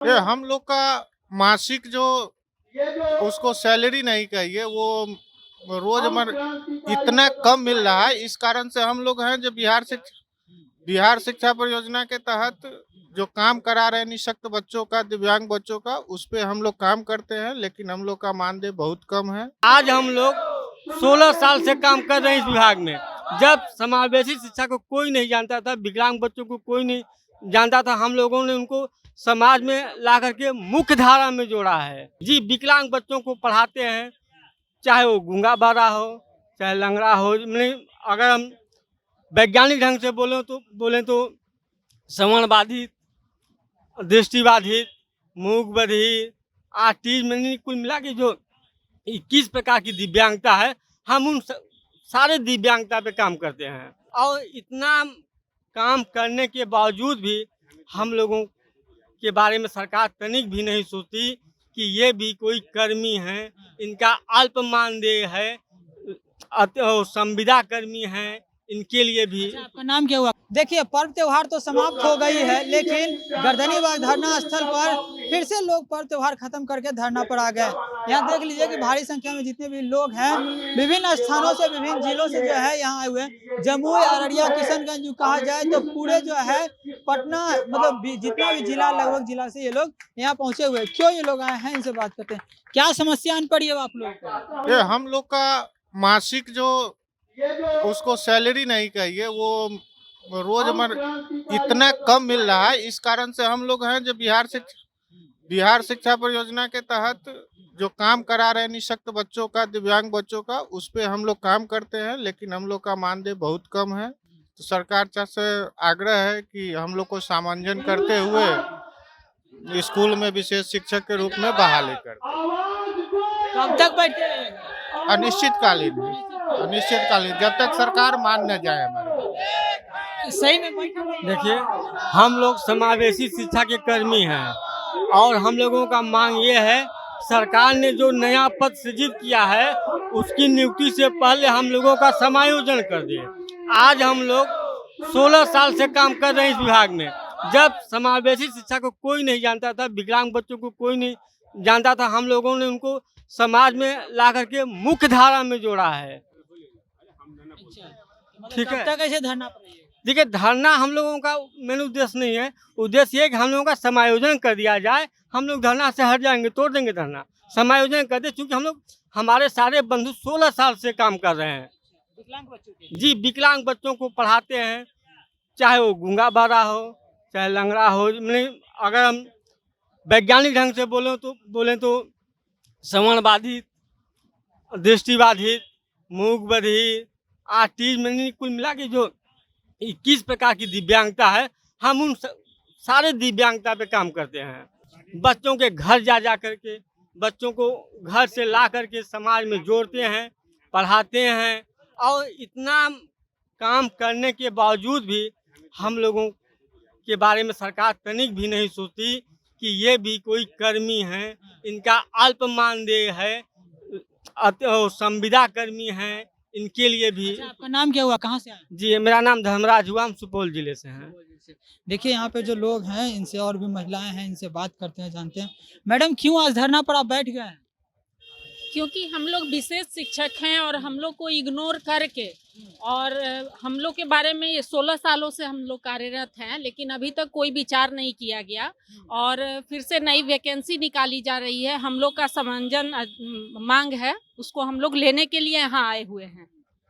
ये हम लोग का मासिक जो उसको सैलरी नहीं कहिए वो रोजमर्रा इतना कम मिल रहा है। इस कारण से हम लोग हैं जो बिहार शिक्षा परियोजना के तहत जो काम करा रहे हैं निःशक्त बच्चों का, दिव्यांग बच्चों का, उस पे हम लोग काम करते हैं, लेकिन हम लोग का मानदेय बहुत कम है। आज हम लोग 16 साल से काम कर रहे हैं इस विभाग में। जब समावेशी शिक्षा को कोई नहीं जानता था, विकलांग बच्चों को कोई नहीं जानता था, हम लोगों ने उनको समाज में ला करके मुख्य धारा में जोड़ा है। जी, विकलांग बच्चों को पढ़ाते हैं, चाहे वो गूंगा बहरा हो, चाहे लंगड़ा हो। नहीं, अगर हम वैज्ञानिक ढंग से बोलें तो श्रवण बाधित, दृष्टिबाधित, मूक बधिर, आर्टिस्ट में कुल मिला के जो 21 प्रकार की दिव्यांगता है, हम उन सारे दिव्यांगता पे काम करते हैं। और इतना काम करने के बावजूद भी हम लोगों के बारे में सरकार तनिक भी नहीं सोचती कि ये भी कोई कर्मी हैं, इनका अल्प मानदेय है, संविदा कर्मी हैं, इनके लिए भी। आपका नाम क्या हुआ? देखिए, पर्व त्योहार तो समाप्त हो गई है, लेकिन गर्दनीबाग धरना स्थल पर फिर से लोग पर्व त्योहार खत्म करके धरना पर आ गए। यहाँ देख लीजिए कि भारी संख्या में जितने भी लोग हैं, विभिन्न स्थानों से, विभिन्न जिलों से जो है यहाँ आए हुए हैं। जमुई, अररिया, किशनगंज जो कहा जाए तो पूरे जो है पटना, मतलब जितना भी जिला, लगभग जिला से ये लोग यहाँ पहुंचे हुए हैं। क्यों ये लोग आए हैं, इनसे बात करते हैं। क्या समस्या आन पड़ी है आप लोग को? ये हम लोग का मासिक जो उसको सैलरी नहीं कहिए वो रोजमर्रा इतना कम मिल रहा है। इस कारण से हम लोग हैं जो बिहार शिक्षा परियोजना के तहत जो काम करा रहे हैं निःशक्त बच्चों का, दिव्यांग बच्चों का, उस पे हम लोग काम करते हैं, लेकिन हम लोग का मानदेय बहुत कम है। तो सरकार से आग्रह है कि हम लोग को सामंजन करते हुए स्कूल में विशेष शिक्षक के रूप में बहाली कर कब तक बैठे रहेंगे? अनिश्चितकालीन जब तक सरकार मान न जाए हमारे। सही में बैठे रहेंगे? देखिए, हम लोग समावेशी शिक्षा के कर्मी हैं और हम लोगों का मांग ये है, सरकार ने जो नया पद सृजित किया है उसकी नियुक्ति से पहले हम लोगों का समायोजन कर दिए। आज हम लोग 16 साल से काम कर रहे हैं इस विभाग में। जब समावेशी शिक्षा को कोई नहीं जानता था, विकलांग बच्चों को कोई नहीं जानता था, हम लोगों ने उनको समाज में ला करके मुख्य धारा में जोड़ा है। ठीक है, कब तक ऐसे धरना पर रहेंगे? देखिए, धरना हम लोगों का मेन उद्देश्य नहीं है। उद्देश्य ये है कि हम लोगों का समायोजन कर दिया जाए। हम लोग धरना से हट जाएंगे, तोड़ देंगे धरना, समायोजन कर दे, क्योंकि हम लोग, हमारे सारे बंधु 16 साल से काम कर रहे हैं। विकलांग बच्चों के लिए। जी, विकलांग बच्चों को पढ़ाते हैं, चाहे वो गूंगा बहरा हो, चाहे लंगड़ा हो। नहीं, अगर हम वैज्ञानिक ढंग से बोलें तो श्रवण बाधित, दृष्टिबाधित, मूक बधिर, आर्टिस्ट में कुल मिला के जो 21 प्रकार की दिव्यांगता है, हम उन सारे दिव्यांगता पे काम करते हैं। बच्चों के घर जा करके बच्चों को घर से ला करके समाज में जोड़ते हैं, पढ़ाते हैं। और इतना काम करने के बावजूद भी हम लोगों के बारे में सरकार तनिक भी नहीं सोचती कि ये भी कोई कर्मी हैं, इनका अल्प मानदेय है, संविदा कर्मी हैं, इनके लिए भी। आपका नाम क्या हुआ, कहाँ से आए? जी, मेरा नाम धर्मराज हुआ, हम सुपौल जिले से हैं। देखिए, यहाँ पे जो लोग हैं, इनसे और भी महिलाएं हैं, इनसे बात करते हैं, जानते हैं। मैडम, क्यों आज धरना पर आप बैठ गए हैं? क्योंकि हम लोग विशेष शिक्षक हैं और हम लोग को इग्नोर करके, और हम लोग के बारे में ये 16 सालों से हम लोग कार्यरत हैं, लेकिन अभी तक कोई विचार नहीं किया गया और फिर से नई वैकेंसी निकाली जा रही है। हम लोग का समंजन मांग है, उसको हम लोग लेने के लिए यहाँ आए हुए हैं।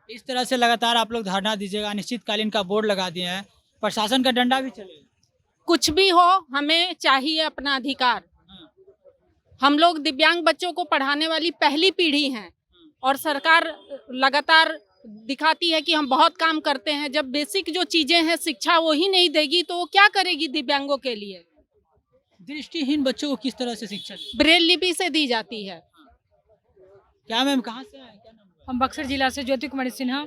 इस तरह से लगातार आप लोग धरना दीजिएगा, अनिश्चितकालीन का बोर्ड लगा दिए हैं, प्रशासन का डंडा भी चलेगा। कुछ भी हो, हमें चाहिए अपना अधिकार। हम लोग दिव्यांग बच्चों को पढ़ाने वाली पहली पीढ़ी हैं और सरकार लगातार दिखाती है कि हम बहुत काम करते हैं। जब बेसिक जो चीजें हैं, शिक्षा वो ही नहीं देगी तो वो क्या करेगी दिव्यांगों के लिए? दृष्टिहीन बच्चों को किस तरह से शिक्षा दी? ब्रेल लिपि से दी जाती है। क्या मैम, कहाँ से आए, क्या नाम है? हम बक्सर जिला से ज्योति कुमारी सिन्हा।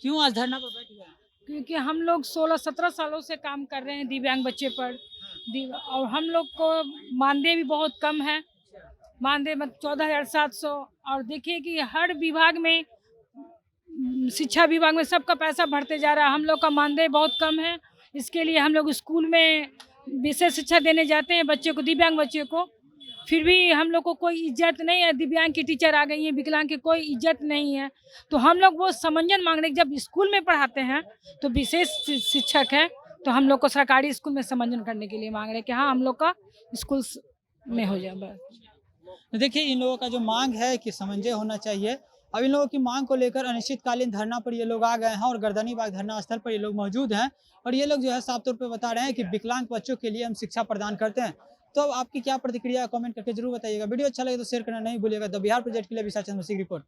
क्यों आज धरना पर बैठ गए? क्योंकि हम लोग 16-17 सालों से काम कर रहे हैं दिव्यांग बच्चे पर, और हम लोग को मानदेय भी बहुत कम है। मानदेय 14,700। और देखिए कि हर विभाग में, शिक्षा विभाग में सबका पैसा बढ़ते जा रहा है, हम लोग का मानदेय बहुत कम है। इसके लिए हम लोग स्कूल में विशेष शिक्षा देने जाते हैं बच्चे को, दिव्यांग बच्चे को, फिर भी हम लोग को कोई इज्जत नहीं है। दिव्यांग की टीचर आ गई है, विकलांग की कोई इज्जत नहीं है। तो हम लोग वो समंजन मांग रहे हैं, जब स्कूल में पढ़ाते हैं तो विशेष शिक्षक है, तो हम लोग को सरकारी स्कूल में समंजन करने के लिए मांग रहे हैं कि हाँ हम लोग का स्कूल में हो जाए बस। तो देखिए इन लोगों का जो मांग है कि समंजय होना चाहिए। अब इन लोगों की मांग को लेकर अनिश्चितकालीन धरना पर ये लोग आ गए हैं और गर्दनी बाग धरना स्थल पर ये लोग मौजूद हैं और ये लोग जो है साफ तौर पे बता रहे हैं कि विकलांग बच्चों के लिए हम शिक्षा प्रदान करते हैं। तो अब आपकी क्या प्रतिक्रिया है कमेंट करके जरूर बताइएगा। वीडियो अच्छा लगे तो शेयर करना नहीं भूलिएगा। द बिहार प्रोजेक्ट के लिए विशाल चंद्र सिंह रिपोर्ट।